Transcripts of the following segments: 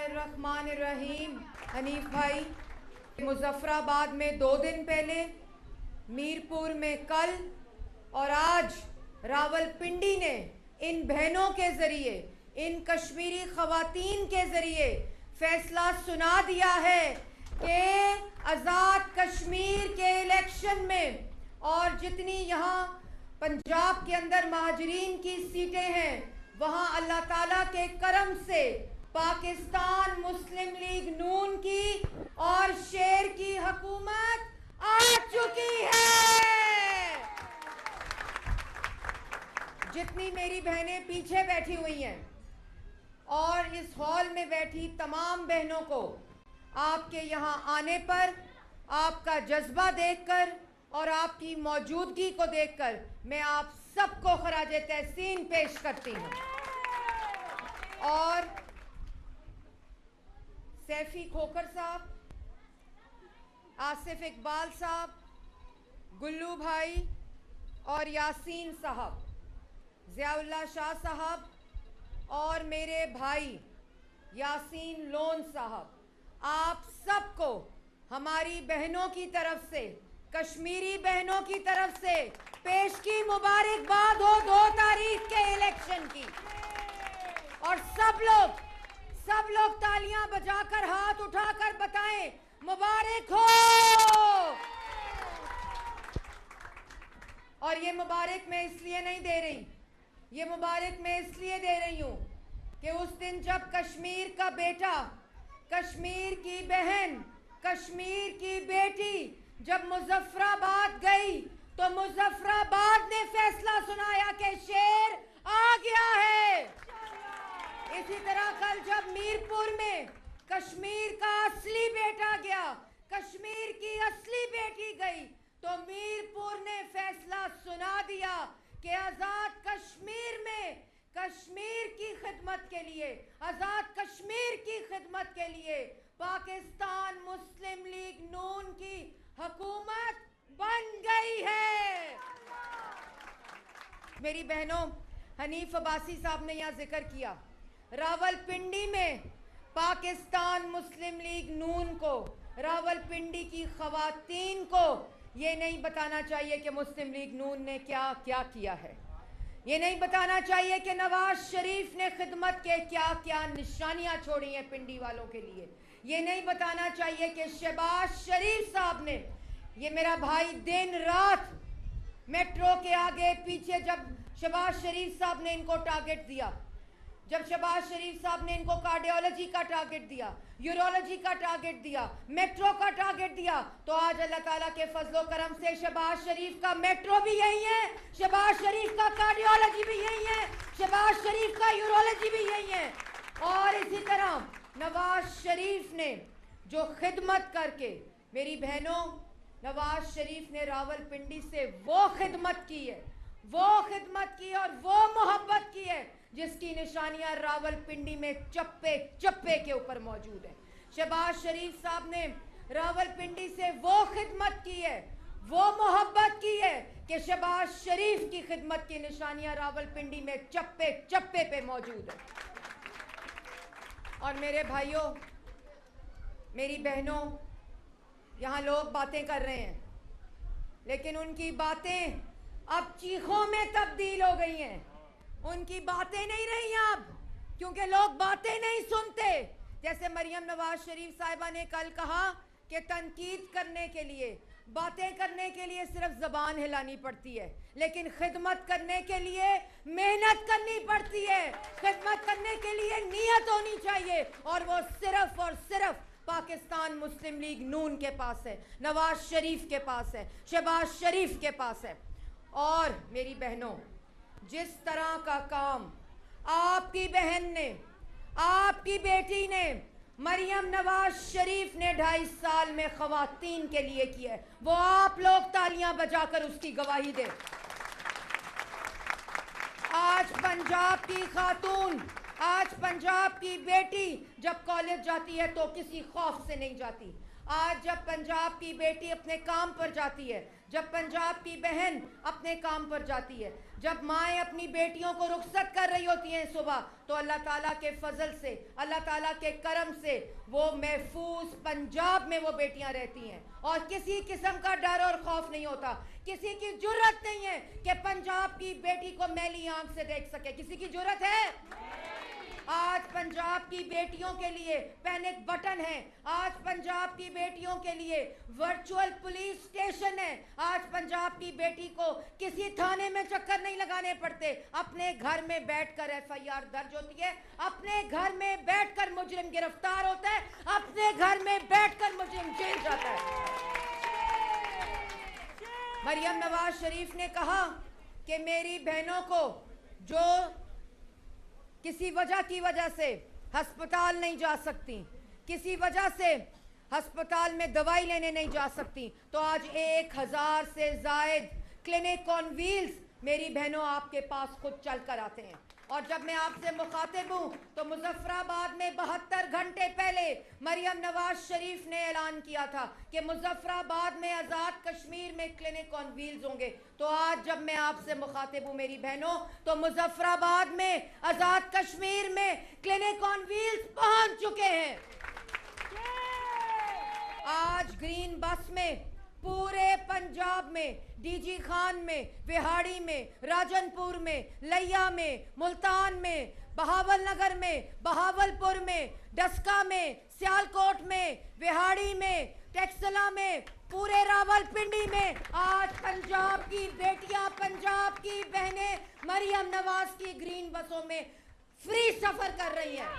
बिस्मिल्लाहिर्रहमानिर्रहीम। हनीफ भाई, मुजफ्फराबाद में 2 दिन पहले, मीरपुर में कल और आज रावलपिंडी ने इन बहनों के ज़रिए, इन कश्मीरी ख़वातीन के ज़रिए फैसला सुना दिया है कि आज़ाद कश्मीर के इलेक्शन में और जितनी यहाँ पंजाब के अंदर महाजरीन की सीटें हैं, वहाँ अल्लाह ताला के करम से पाकिस्तान मुस्लिम लीग नून की और शेर की हुकूमत आ चुकी है। जितनी मेरी बहनें पीछे बैठी हुई हैं और इस हॉल में बैठी तमाम बहनों को आपके यहाँ आने पर, आपका जज्बा देखकर और आपकी मौजूदगी को देखकर मैं आप सबको खराजे तहसीन पेश करती हूँ। और सैफी खोखर साहब, आसिफ इकबाल साहब, गुल्लू भाई और यासीन साहब, ज़ियाउल्लाह शाह साहब और मेरे भाई यासीन लोन साहब, आप सबको हमारी बहनों की तरफ से, कश्मीरी बहनों की तरफ से पेश की मुबारकबाद हो 2 तारीख के इलेक्शन की। और सब लोग तालियां बजाकर हाथ उठाकर बताएं मुबारक हो। और ये मुबारक मैं इसलिए नहीं दे रही, ये मुबारक मैं इसलिए दे रही हूं कि उस दिन जब कश्मीर का बेटा, कश्मीर की बहन, कश्मीर की बेटी जब मुजफ्फराबाद गई तो मुजफ्फराबाद ने फैसला सुनाया कि शेर आ गया है। इसी तरह कल जब मीरपुर में कश्मीर का असली बेटा गया, कश्मीर की असली बेटी गई, तो मीरपुर ने फैसला सुना दिया कि आजाद कश्मीर में कश्मीर की खिदमत के लिए, आजाद कश्मीर की खिदमत के लिए पाकिस्तान मुस्लिम लीग नून की हुकूमत बन गई है। मेरी बहनों, हनीफ अब्बासी साहब ने यहाँ जिक्र किया, रावलपिंडी में पाकिस्तान मुस्लिम लीग नून को, रावलपिंडी की खवातीन को ये नहीं बताना चाहिए कि मुस्लिम लीग नून ने क्या क्या किया है। ये नहीं बताना चाहिए कि नवाज शरीफ ने खिदमत के क्या क्या निशानियां छोड़ी हैं पिंडी वालों के लिए। ये नहीं बताना चाहिए कि शहबाज शरीफ साहब ने, ये मेरा भाई दिन रात मेट्रो के आगे पीछे, जब शहबाज शरीफ साहब ने इनको टारगेट दिया, जब शहबाज शरीफ साहब ने इनको कार्डियोलॉजी का टारगेट दिया, यूरोलॉजी का टारगेट दिया, मेट्रो का टारगेट दिया, तो आज अल्लाह ताला के फजलो करम से शहबाज शरीफ का मेट्रो भी यही है, शहबाज शरीफ का कार्डियोलॉजी भी यही है, शहबाज शरीफ का यूरोलॉजी भी यही है। और इसी तरह नवाज शरीफ ने जो खिदमत करके, मेरी बहनों, नवाज शरीफ ने रावलपिंडी से वो खिदमत की है, वो खिदमत की और वो मोहब्बत की है जिसकी निशानियां रावलपिंडी में चप्पे चप्पे के ऊपर मौजूद है। शहबाज शरीफ साहब ने रावलपिंडी से वो खिदमत की है, वो मोहब्बत की है कि शहबाज शरीफ की खिदमत की निशानियां रावलपिंडी में चप्पे चप्पे पे मौजूद है। और मेरे भाइयों, मेरी बहनों, यहाँ लोग बातें कर रहे हैं, लेकिन उनकी बातें अब चीखों में तब्दील हो गई हैं। उनकी बातें नहीं रही अब, क्योंकि लोग बातें नहीं सुनते। जैसे मरियम नवाज शरीफ साहिबा ने कल कहा कि तनकीद करने के लिए, बातें करने के लिए सिर्फ जबान हिलानी पड़ती है, लेकिन खिदमत करने के लिए मेहनत करनी पड़ती है। खिदमत करने के लिए नीयत होनी चाहिए, और वो सिर्फ और सिर्फ पाकिस्तान मुस्लिम लीग नून के पास है, नवाज शरीफ के पास है, शहबाज शरीफ के पास है। और मेरी बहनों, जिस तरह का काम आपकी बहन ने, आपकी बेटी ने, मरियम नवाज शरीफ ने 2.5 साल में खवातीन के लिए किया है, वो आप लोग तालियां बजाकर उसकी गवाही दें। आज पंजाब की खातून, आज पंजाब की बेटी जब कॉलेज जाती है तो किसी खौफ से नहीं जाती। आज जब पंजाब की बेटी अपने काम पर जाती है, जब पंजाब की बहन अपने काम पर जाती है, जब माएँ अपनी बेटियों को रुखसत कर रही होती हैं सुबह, तो अल्लाह ताला के फजल से, अल्लाह ताला के करम से वो महफूज पंजाब में वो बेटियां रहती हैं और किसी किस्म का डर और खौफ नहीं होता। किसी की जुर्रत नहीं है कि पंजाब की बेटी को मैली आंख से देख सके। किसी की जुर्रत है? आज पंजाब की बेटियों के लिए पैनिक बटन है। आज पंजाब की बेटियों के लिए वर्चुअल पुलिस स्टेशन है। आज पंजाब की बेटी को किसी थाने में चक्कर नहीं लगाने पड़ते। अपने घर में बैठकर एफआईआर दर्ज होती है, अपने घर में बैठकर मुजरिम गिरफ्तार होता है, अपने घर में बैठकर मुजरिम जेल जाता है। मरियम नवाज शरीफ ने कहा कि मेरी बहनों को जो किसी की वजह से अस्पताल नहीं जा सकती, किसी वजह से अस्पताल में दवाई लेने नहीं जा सकती, तो आज 1000 से जायद क्लिनिक ऑन व्हील्स मेरी बहनों आपके पास खुद चल कर आते हैं। और जब मैं आपसे मुखातिब हूँ तो मुजफ्फराबाद में 72 घंटे पहले मरियम नवाज शरीफ ने ऐलान किया था कि मुजफ्फराबाद में आज़ाद कश्मीर में क्लिनिक ऑन व्हील्स होंगे। तो आज जब मैं आपसे मुखातिब हूँ मेरी बहनों, तो मुजफ्फराबाद में आज़ाद कश्मीर में क्लिनिक ऑन व्हील्स पहुँच चुके हैं। आज ग्रीन बस में पूरे पंजाब में, डीजी खान में, विहाड़ी में, राजनपुर में, लिया में, मुल्तान में, बहावल नगर में, बहावलपुर में, डस्का में, सियालकोट में, विहाड़ी में, टेक्सला में, पूरे रावलपिंडी में आज पंजाब की बेटियां, पंजाब की बहनें मरियम नवाज की ग्रीन बसों में फ्री सफर कर रही हैं।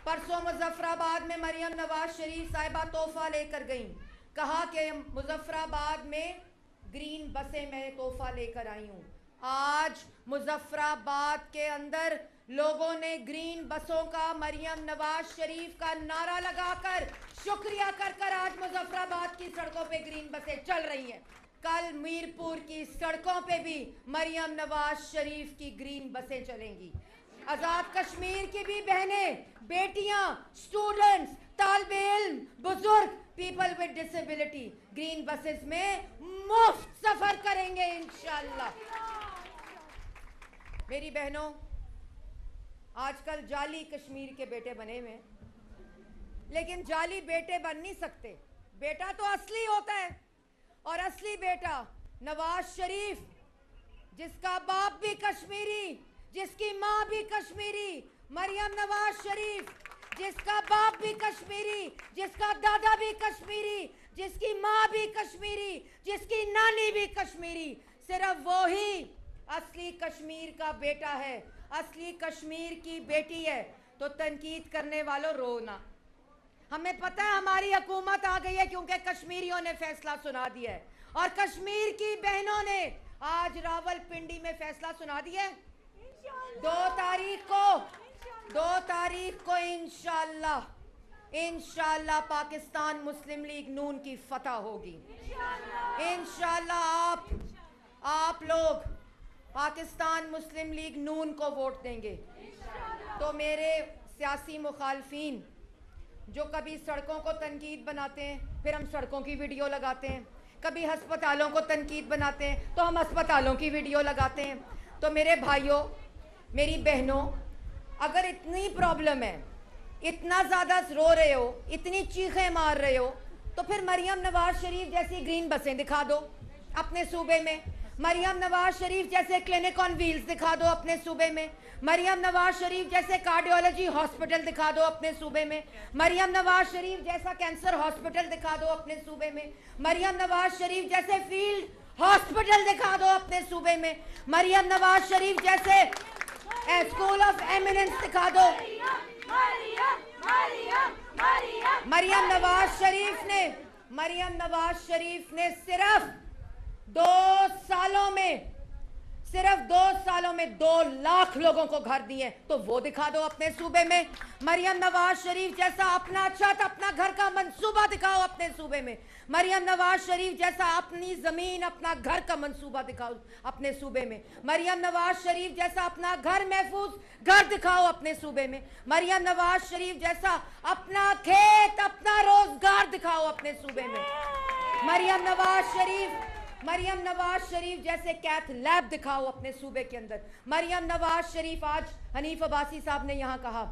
परसों मुजफ्फराबाद में मरियम नवाज शरीफ साहिबा तोहफा लेकर गईं। कहा कि मुजफ्फराबाद में ग्रीन बसें मैं तोहफा लेकर आई हूँ। आज मुजफ्फराबाद के अंदर लोगों ने ग्रीन बसों का, मरियम नवाज शरीफ का नारा लगाकर शुक्रिया कर कर आज मुजफ्फराबाद की सड़कों पे ग्रीन बसें चल रही हैं। कल मीरपुर की सड़कों पे भी मरियम नवाज शरीफ की ग्रीन बसें चलेंगी। आजाद कश्मीर की भी बहनें, बेटियां, स्टूडेंट्स, तालिबे इल्म, बुजुर्ग, people with disability green buses में मुफ्त सफर करेंगे इंशाल्लाह। मेरी बहनों, आजकल जाली कश्मीर के बेटे बने हुए हैं, लेकिन जाली बेटे बन नहीं सकते। बेटा तो असली होता है, और असली बेटा नवाज शरीफ, जिसका बाप भी कश्मीरी, जिसकी माँ भी कश्मीरी, मरियम नवाज शरीफ, जिसका बाप भी कश्मीरी, जिसका दादा भी कश्मीरी, जिसकी माँ भी कश्मीरी, जिसकी नानी भी कश्मीरी, सिर्फ वो ही असली कश्मीर का बेटा है, असली कश्मीर की बेटी है। तो तनकीद करने वालों, रोना। हमें पता है हमारी हुकूमत आ गई है क्योंकि कश्मीरियों ने फैसला सुना दिया है, और कश्मीर की बहनों ने आज रावलपिंडी में फैसला सुना दिया है। 2 तारीख को इंशाल्लाह पाकिस्तान मुस्लिम लीग नून की फतह होगी। इंशाल्लाह आप लोग पाकिस्तान मुस्लिम लीग नून को वोट देंगे। तो मेरे सियासी मुखालफीन जो कभी सड़कों को तनकीद बनाते हैं, फिर हम सड़कों की वीडियो लगाते हैं, कभी अस्पतालों को तनकीद बनाते हैं तो हम अस्पतालों की वीडियो लगाते हैं। तो मेरे भाइयों, मेरी बहनों, अगर इतनी प्रॉब्लम है, इतना ज़्यादा रो रहे हो, इतनी चीखें मार रहे हो, तो फिर मरियम नवाज शरीफ जैसी ग्रीन बसें दिखा दो अपने सूबे में। मरियम नवाज शरीफ जैसे क्लिनिक ऑन व्हील्स दिखा दो अपने सूबे में। मरियम नवाज शरीफ जैसे कार्डियोलॉजी हॉस्पिटल दिखा दो अपने सूबे में। मरियम नवाज शरीफ जैसा कैंसर हॉस्पिटल दिखा दो अपने सूबे में। मरियम नवाज शरीफ जैसे फील्ड हॉस्पिटल दिखा दो अपने सूबे में। मरियम नवाज शरीफ जैसे स्कूल ऑफ एमिनेंस दिखा दो। मरियम नवाज शरीफ ने सिर्फ 2 सालों में सिर्फ 2 सालों में 2 लाख लोगों को घर दिए, तो वो दिखा दो अपने सूबे में। मरियम नवाज शरीफ जैसा अपना छत अपना घर का मंसूबा दिखाओ अपने सूबे में। मरियम नवाज शरीफ जैसा अपनी जमीन अपना घर का मंसूबा दिखाओ अपने सूबे में। मरियम नवाज शरीफ जैसा अपना घर महफूज घर दिखाओ अपने सूबे में। मरियम नवाज शरीफ जैसा अपना खेत अपना रोजगार दिखाओ अपने सूबे में। मरियम नवाज शरीफ जैसे कैथ लैब दिखाओ अपने सूबे के अंदर। मरियम नवाज शरीफ, आज हनीफ अब्बासी साहब ने यहां कहा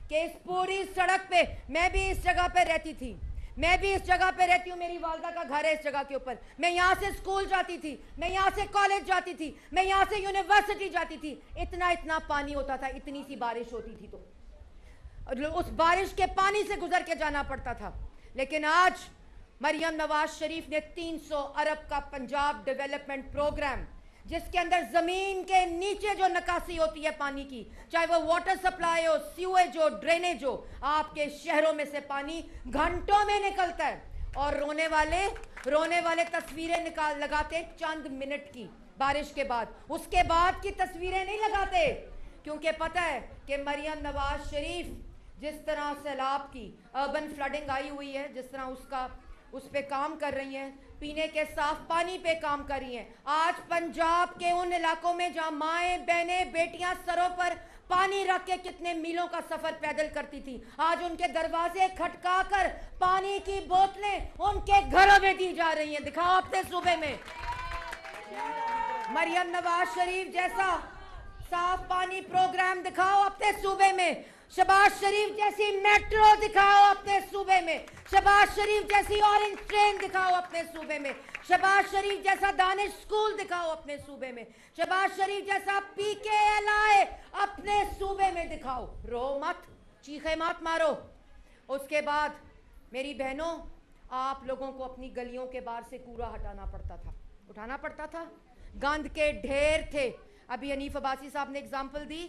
कि इस पूरी सड़क पे, मैं भी इस जगह पे रहती थी, मैं भी इस जगह पे रहती हूँ, मेरी वालदा का घर है इस जगह के ऊपर, मैं यहाँ से स्कूल जाती थी, मैं यहाँ से कॉलेज जाती थी, मैं यहाँ से यूनिवर्सिटी जाती थी, इतना इतना पानी होता था, इतनी सी बारिश होती थी तो उस बारिश के पानी से गुजर के जाना पड़ता था। लेकिन आज मरियम नवाज शरीफ ने 300 अरब का पंजाब डेवलपमेंट प्रोग्राम, जिसके अंदर जमीन के नीचे जो निकासी होती है पानी की, चाहे वो वाटर सप्लाई हो, सीवेज हो, ड्रेनेज हो, आपके शहरों में से पानी घंटों में निकलता है। और रोने वाले तस्वीरें लगाते चंद मिनट की बारिश के बाद, उसके बाद की तस्वीरें नहीं लगाते, क्योंकि पता है कि मरियम नवाज शरीफ जिस तरह सैलाब की अर्बन फ्लडिंग आई हुई है, जिस तरह उस पे काम कर रही हैं, पीने के साफ पानी पे काम कर रही हैं। आज पंजाब के उन इलाकों में जहां माएं बहनें बेटियां सरों पर पानी रख के कितने मीलों का सफर पैदल करती थी, आज उनके दरवाजे खटकाकर पानी की बोतलें उनके घरों में दी जा रही हैं। दिखाओ अपने सूबे में। मरियम नवाज शरीफ जैसा साफ पानी प्रोग्राम दिखाओ अपने सूबे में। शहबाज शरीफ जैसी मेट्रो दिखाओ अपने सूबे में। शहबाज शरीफ जैसी ऑरेंज ट्रेन दिखाओ अपने सूबे में। शहबाज शरीफ जैसा दानिश स्कूल दिखाओ अपने सूबे में। शहबाज शरीफ जैसा PKLI अपने सूबे में दिखाओ। रो मत, चीखे मत मारो। उसके बाद मेरी बहनों, आप लोगों को अपनी गलियों के बाहर से कूड़ा उठाना पड़ता था। गंद के ढेर थे। अभी हनीफ अब्बासी साहब ने एग्जाम्पल दी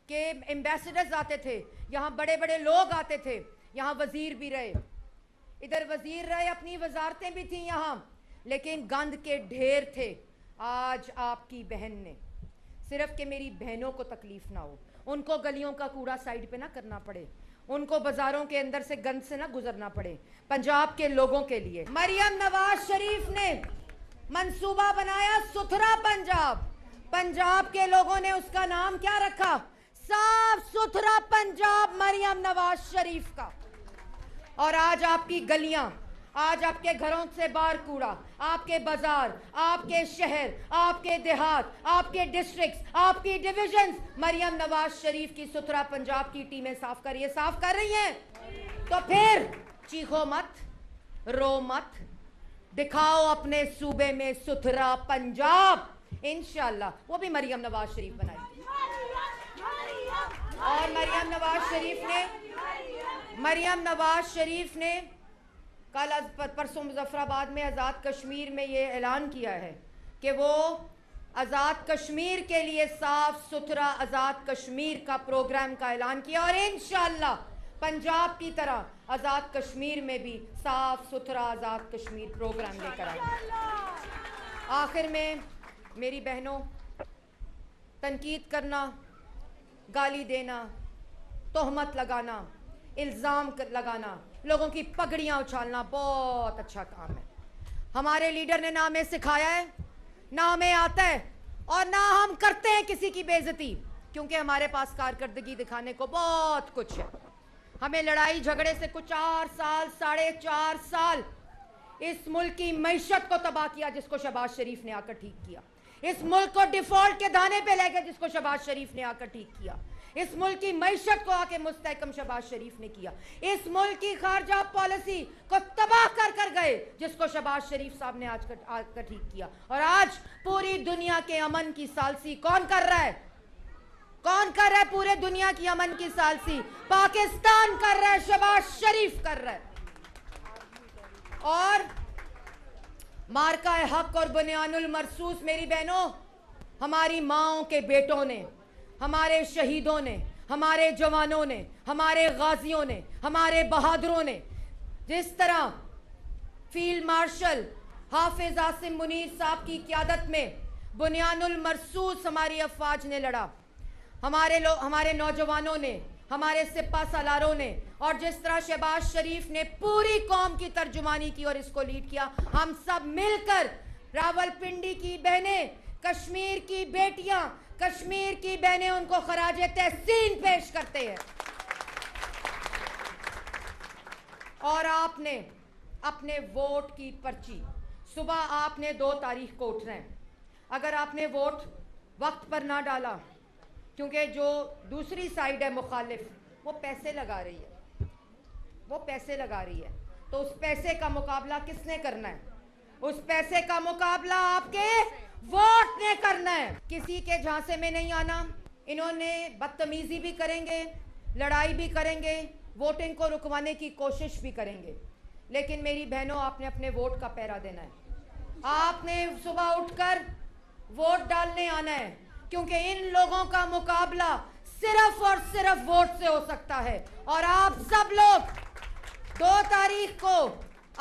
कि एम्बेसडर्स आते थे, यहाँ बड़े बड़े लोग आते थे, यहाँ वजीर भी रहे, इधर वजीर रहे, अपनी वजारतें भी थी यहाँ, लेकिन गंद के ढेर थे। आज आपकी बहन ने, सिर्फ कि मेरी बहनों को तकलीफ ना हो, उनको गलियों का कूड़ा साइड पे ना करना पड़े, उनको बाजारों के अंदर से गंद से ना गुजरना पड़े, पंजाब के लोगों के लिए मरियम नवाज शरीफ ने मंसूबा बनाया सुथरा पंजाब। पंजाब के लोगों ने उसका नाम क्या रखा? साफ सुथरा पंजाब मरियम नवाज शरीफ का। और आज आपकी गलियां, आज आपके घरों से बाहर कूड़ा, आपके बाजार, आपके शहर, आपके देहात, आपके डिस्ट्रिक्ट्स, आपकी डिविजन्स, मरियम नवाज शरीफ की सुथरा पंजाब की टीमें साफ कर रही हैं। तो फिर चीखो मत, रो मत, दिखाओ अपने सूबे में सुथरा पंजाब। इंशाल्लाह वो भी मरियम नवाज शरीफ बनाएगी। और मरियम नवाज शरीफ ने कल परसों मुजफ्फराबाद में आज़ाद कश्मीर में ये ऐलान किया है कि वो आज़ाद कश्मीर के लिए साफ सुथरा आज़ाद कश्मीर का प्रोग्राम का ऐलान किया। और इंशाल्लाह पंजाब की तरह आज़ाद कश्मीर में भी साफ सुथरा आज़ाद कश्मीर प्रोग्राम लेकर आएंगे। आखिर में मेरी बहनों, तनकीद करना, गाली देना, तोहमत लगाना, इल्ज़ाम लगाना, लोगों की पगड़ियाँ उछालना बहुत अच्छा काम है। हमारे लीडर ने ना हमें सिखाया है, ना हमें आता है, और ना हम करते हैं किसी की बेइज्जती, क्योंकि हमारे पास कारकर्दगी दिखाने को बहुत कुछ है। हमें लड़ाई झगड़े से कुछ 4 साल 4.5 साल इस मुल्क की मईशत को तबाह किया, जिसको शहबाज शरीफ ने आकर ठीक किया। इस मुल्क को डिफॉल्ट के दाने पे ले गए, जिसको शहबाज शरीफ ने आकर ठीक किया। इस मुल्क की मईशत को आके मुस्तहकम शहबाज शरीफ ने किया। इस मुल्क की खारजा पॉलिसी को तबाह कर गए, जिसको शहबाज शरीफ साहब ने आज आकर ठीक किया। और आज पूरी दुनिया के अमन की सालसी कौन कर रहा है? कौन कर रहा है पूरे दुनिया की अमन की सालसी? पाकिस्तान कर रहा है, शहबाज शरीफ कर रहा है। और मार्का हक और बुनियानुल मरसूस मेरी बहनों, हमारी माओं के बेटों ने, हमारे शहीदों ने, हमारे जवानों ने, हमारे गाजियों ने, हमारे बहादुरों ने, जिस तरह फील्ड मार्शल हाफिज आसिम मुनीर साहब की क़यादत में बुनियानुल मरसूस हमारी अफवाज ने लड़ा, हमारे नौजवानों ने, हमारे सिपा सालारों ने, और जिस तरह शहबाज शरीफ ने पूरी कौम की तर्जुमानी की और इसको लीड किया, हम सब मिलकर रावलपिंडी की बहनें, कश्मीर की बेटियां, कश्मीर की बहनें उनको खराजे तहसीन पेश करते हैं। और आपने अपने वोट की पर्ची, सुबह आपने 2 तारीख को उठना है। अगर आपने वोट वक्त पर ना डाला, क्योंकि जो दूसरी साइड है मुखालिफ, वो पैसे लगा रही है, तो उस पैसे का मुकाबला किसने करना है? उस पैसे का मुकाबला आपके वोट ने करना है। किसी के झांसे में नहीं आना। इन्होंने बदतमीजी भी करेंगे, लड़ाई भी करेंगे, वोटिंग को रुकवाने की कोशिश भी करेंगे, लेकिन मेरी बहनों, आपने अपने वोट का पहरा देना है। आपने सुबह उठकर वोट डालने आना है, क्योंकि इन लोगों का मुकाबला सिर्फ और सिर्फ वोट से हो सकता है। और आप सब लोग 2 तारीख को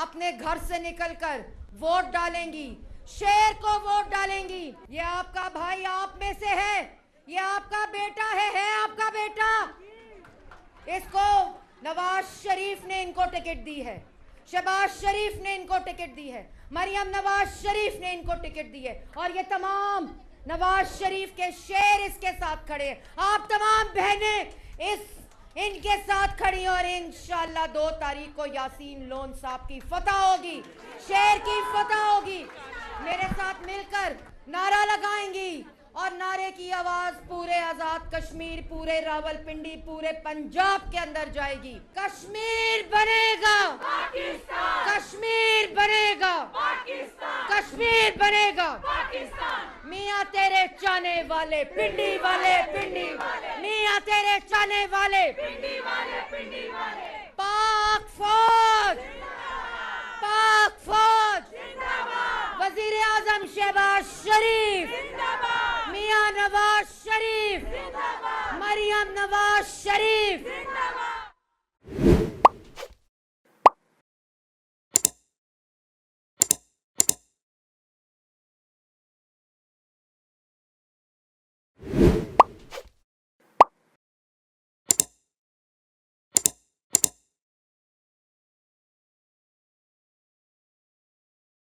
अपने घर से निकलकर वोट डालेंगी, शेर को वोट डालेंगी। ये आपका भाई आप में से है, ये आपका बेटा है आपका बेटा। इसको नवाज शरीफ ने इनको टिकट दी है, शहबाज शरीफ ने इनको टिकट दी है, मरियम नवाज शरीफ ने इनको टिकट दी है, और ये तमाम नवाज शरीफ के शेर इसके साथ खड़े हैं। आप तमाम बहनें इनके साथ खड़ी, और इंशाअल्लाह 2 तारीख को यासीन लोन साहब की फतह होगी, शेर की फतह होगी। मेरे साथ मिलकर नारा लगाएंगी, और नारे की आवाज पूरे आजाद कश्मीर, पूरे रावलपिंडी, पूरे पंजाब के अंदर जाएगी। कश्मीर बनेगा पाकिस्तान, कश्मीर बनेगा पाकिस्तान, कश्मीर बनेगा पाकिस्तान। मियां तेरे चाहने वाले पिंडी वाले, पिंडी वाले, मियां तेरे चाहने वाले पिंडी वाले, पिंडी वाले। पाक फौज, पाक फौज, वजीर आजम शहबाज शरीफ, मियां नवाज शरीफ, मरियम नवाज शरीफ,